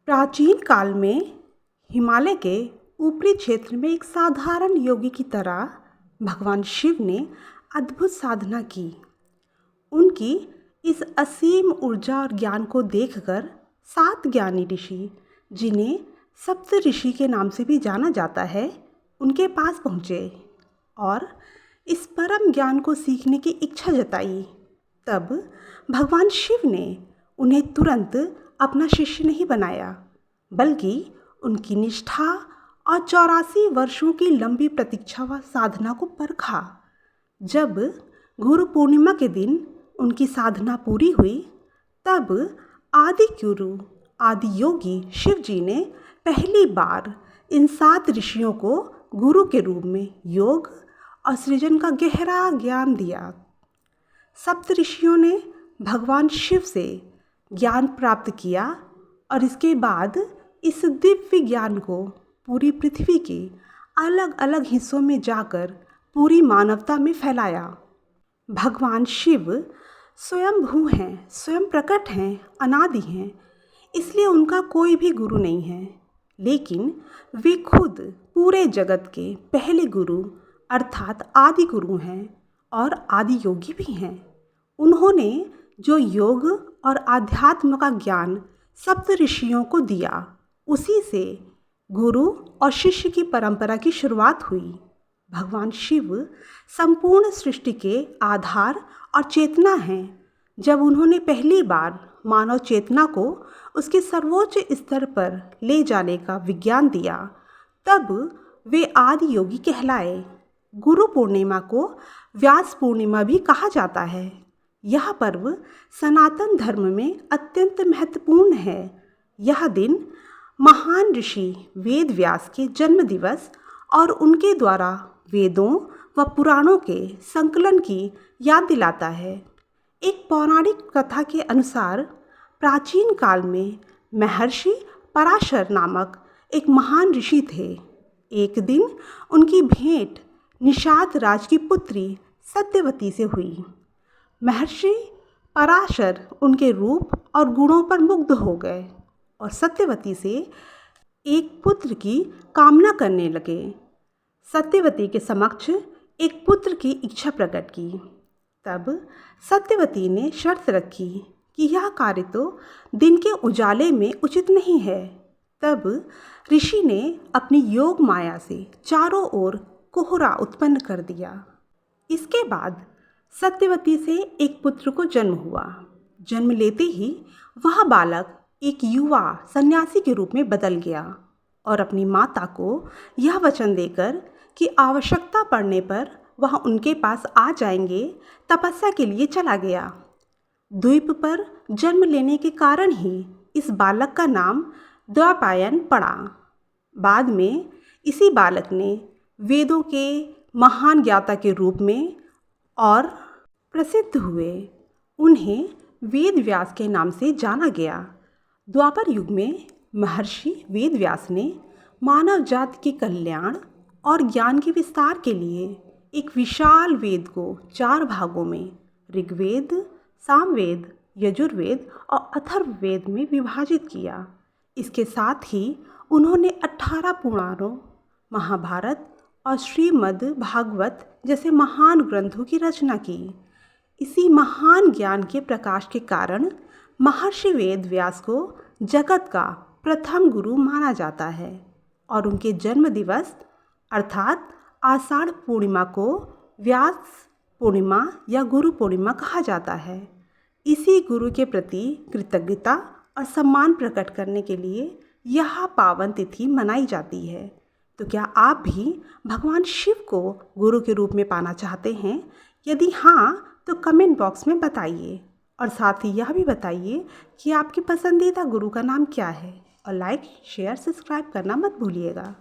प्राचीन काल में हिमालय के ऊपरी क्षेत्र में एक साधारण योगी की तरह भगवान शिव ने अद्भुत साधना की। उनकी इस असीम ऊर्जा और ज्ञान को देखकर 7 ज्ञानी ऋषि, जिन्हें सप्त ऋषि के नाम से भी जाना जाता है, उनके पास पहुँचे और इस परम ज्ञान को सीखने की इच्छा जताई। तब भगवान शिव ने उन्हें तुरंत अपना शिष्य नहीं बनाया, बल्कि उनकी निष्ठा और 84 वर्षों की लंबी प्रतीक्षा व साधना को परखा। जब गुरु पूर्णिमा के दिन उनकी साधना पूरी हुई, तब आदि गुरु आदि योगी शिव जी ने पहली बार इन 7 ऋषियों को गुरु के रूप में योग और सृजन का गहरा ज्ञान दिया। सप्त ऋषियों ने भगवान शिव से ज्ञान प्राप्त किया और इसके बाद इस दिव्य ज्ञान को पूरी पृथ्वी के अलग अलग हिस्सों में जाकर पूरी मानवता में फैलाया। भगवान शिव स्वयं भू हैं, स्वयं प्रकट हैं, अनादि हैं, इसलिए उनका कोई भी गुरु नहीं है, लेकिन वे खुद पूरे जगत के पहले गुरु अर्थात आदि गुरु हैं और आदि योगी भी हैं। उन्होंने जो योग और आध्यात्म का ज्ञान सप्त ऋषियों को दिया, उसी से गुरु और शिष्य की परंपरा की शुरुआत हुई। भगवान शिव संपूर्ण सृष्टि के आधार और चेतना हैं। जब उन्होंने पहली बार मानव चेतना को उसके सर्वोच्च स्तर पर ले जाने का विज्ञान दिया, तब वे आदि योगी कहलाए। गुरु पूर्णिमा को व्यास पूर्णिमा भी कहा जाता है। यह पर्व सनातन धर्म में अत्यंत महत्वपूर्ण है। यह दिन महान ऋषि वेद व्यास के जन्म दिवस और उनके द्वारा वेदों व पुराणों के संकलन की याद दिलाता है। एक पौराणिक कथा के अनुसार प्राचीन काल में महर्षि पराशर नामक एक महान ऋषि थे। एक दिन उनकी भेंट निषाद राज की पुत्री सत्यवती से हुई। महर्षि पराशर उनके रूप और गुणों पर मुग्ध हो गए और सत्यवती से एक पुत्र की कामना करने लगे। सत्यवती के समक्ष एक पुत्र की इच्छा प्रकट की। तब सत्यवती ने शर्त रखी कि यह कार्य तो दिन के उजाले में उचित नहीं है। तब ऋषि ने अपनी योग माया से चारों ओर कोहरा उत्पन्न कर दिया। इसके बाद सत्यवती से एक पुत्र को जन्म हुआ। जन्म लेते ही वह बालक एक युवा सन्यासी के रूप में बदल गया और अपनी माता को यह वचन देकर कि आवश्यकता पड़ने पर वह उनके पास आ जाएंगे, तपस्या के लिए चला गया। द्वीप पर जन्म लेने के कारण ही इस बालक का नाम द्वैपायन पड़ा। बाद में इसी बालक ने वेदों के महान ज्ञाता के रूप में और प्रसिद्ध हुए। उन्हें वेद व्यास के नाम से जाना गया। द्वापर युग में महर्षि वेद व्यास ने मानव जाति के कल्याण और ज्ञान के विस्तार के लिए एक विशाल वेद को 4 भागों में ऋग्वेद, सामवेद, यजुर्वेद और अथर्ववेद में विभाजित किया। इसके साथ ही उन्होंने 18 पुराणों, महाभारत और श्रीमद् भागवत जैसे महान ग्रंथों की रचना की। इसी महान ज्ञान के प्रकाश के कारण महर्षि वेद व्यास को जगत का प्रथम गुरु माना जाता है और उनके जन्म दिवस अर्थात आषाढ़ पूर्णिमा को व्यास पूर्णिमा या गुरु पूर्णिमा कहा जाता है। इसी गुरु के प्रति कृतज्ञता और सम्मान प्रकट करने के लिए यह पावन तिथि मनाई जाती है। तो क्या आप भी भगवान शिव को गुरु के रूप में पाना चाहते हैं? यदि हाँ, तो कमेंट बॉक्स में बताइए और साथ ही यह भी बताइए कि आपके पसंदीदा गुरु का नाम क्या है। और लाइक, शेयर, सब्सक्राइब करना मत भूलिएगा।